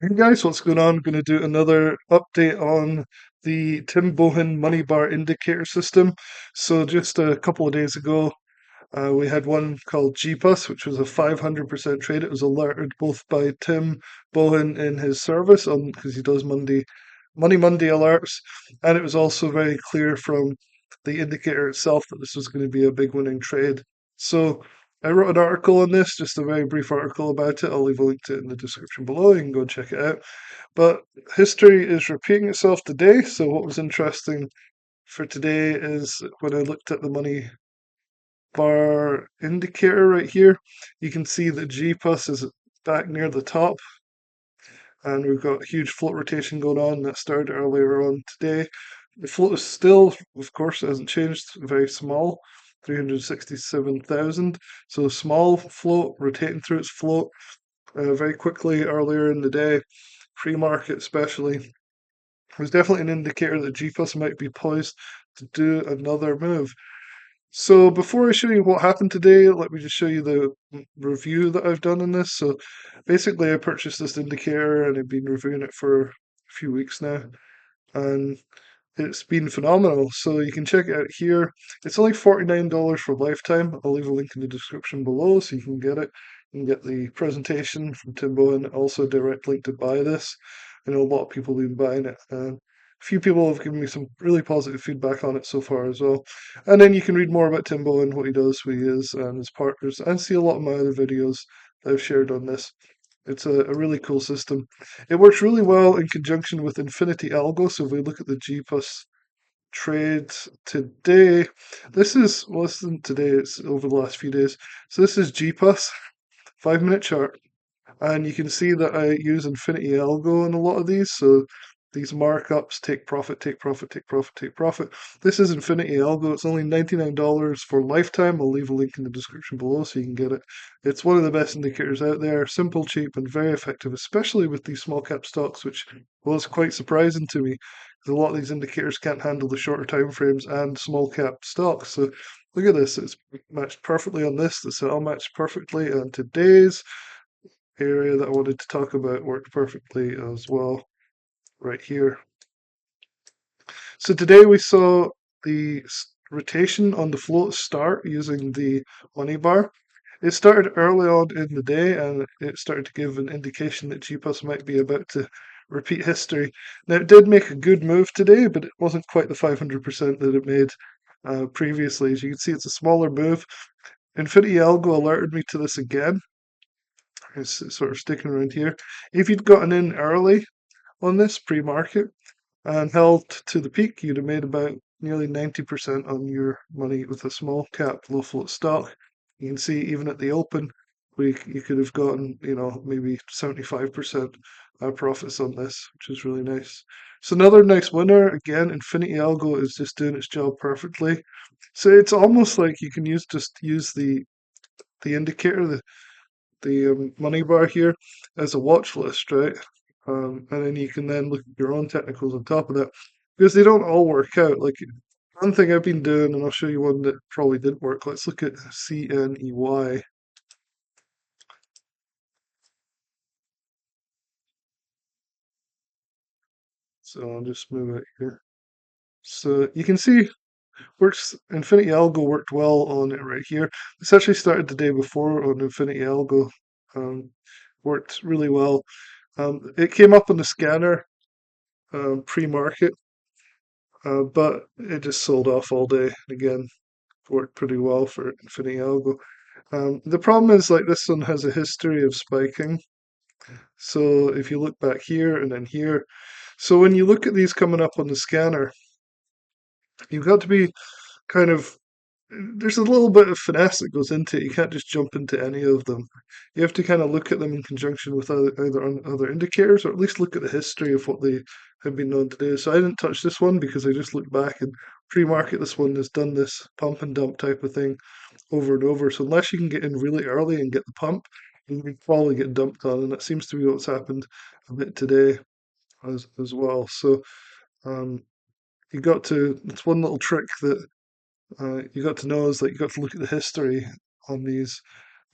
Hey guys, what's going on? I'm going to do another update on the Tim Bohen money bar indicator system. So just a couple of days ago, we had one called GPUS, which was a 500% trade. It was alerted both by Tim Bohen in his service on because he does Money Monday alerts, and it was also very clear from the indicator itself that this was going to be a big winning trade. So I wrote an article on this, just a very brief article about it. I'll leave a link to it in the description below. You can go and check it out. But history is repeating itself today. So what was interesting for today is when I looked at the money bar indicator right here, you can see that G plus is back near the top, and we've got huge float rotation going on that started earlier on today. The float is still, of course, it hasn't changed, very small, 367,000. So small float, rotating through its float very quickly earlier in the day, pre-market especially. Was definitely an indicator that G plus might be poised to do another move. So before I show you what happened today, let me just show you the review that I've done in this. So basically I purchased this indicator and I've been reviewing it for a few weeks now, and it's been phenomenal. So you can check it out here. It's only $49 for lifetime. I'll leave a link in the description below so you can get it. You can get the presentation from Timbo and also a direct link to buy this. I know a lot of people have been buying it, and a few people have given me some really positive feedback on it so far as well. And then you can read more about Timbo and what he does, who he is, and his partners, and see a lot of my other videos that I've shared on this. It's a really cool system. It works really well in conjunction with Infinity Algo. So if we look at the G plus trades today, this is, well, this isn't today, it's over the last few days. So this is G plus 5 minute chart. And you can see that I use Infinity Algo in a lot of these. So these markups, take profit, take profit, take profit, take profit. This is Infinity Algo. It's only $99 for lifetime. I'll leave a link in the description below so you can get it. It's one of the best indicators out there. Simple, cheap, and very effective, especially with these small cap stocks, which was quite surprising to me because a lot of these indicators can't handle the shorter time frames and small cap stocks. So look at this. It's matched perfectly on this. The sell matched perfectly on today's area that I wanted to talk about worked perfectly as well right here. So today we saw the rotation on the float start using the money bar. It started early on in the day and it started to give an indication that GPUS might be about to repeat history. Now it did make a good move today, but it wasn't quite the 500% that it made previously. As you can see, it's a smaller move. Infinity Algo alerted me to this again. It's sort of sticking around here. If you'd gotten in early on this pre-market and held to the peak, you'd have made about nearly 90% on your money with a small cap, low float stock. You can see even at the open, you could have gotten, maybe 75% profits on this, which is really nice. So another nice winner. Again, Infinity Algo is just doing its job perfectly. So it's almost like you can use the indicator, the money bar here as a watch list, right? And then you can then look at your own technicals on top of that because they don't all work out. Like one thing I've been doing, and I'll show you one that probably did work. Let's look at CNEY. So I'll just move it here. So you can see works. Infinity Algo worked well on it right here. This actually started the day before on Infinity Algo. Worked really well. It came up on the scanner pre-market, but it just sold off all day. Again, worked pretty well for Infinity Algo. The problem is like this one has a history of spiking. So if you look back here and then here, so when you look at these coming up on the scanner, you've got to be kind of there's a little bit of finesse that goes into it. You can't just jump into any of them. You have to kind of look at them in conjunction with either on other indicators, or at least look at the history of what they have been known to do. So I didn't touch this one because I just looked back and pre-market this one has done this pump and dump type of thing over and over. So unless you can get in really early and get the pump, you can probably get dumped on, and that seems to be what's happened a bit today as well. So um, you got to. It's one little trick that you got to know is that you got to look at the history on these.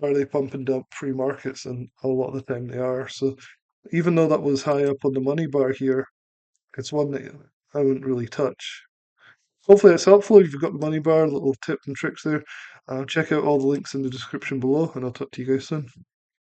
Are they pump and dump free markets? And a lot of the time they are. So even though that was high up on the money bar here, it's one that I wouldn't really touch. Hopefully it's helpful. If you've got the money bar, little tips and tricks there. Check out all the links in the description below, and I'll talk to you guys soon.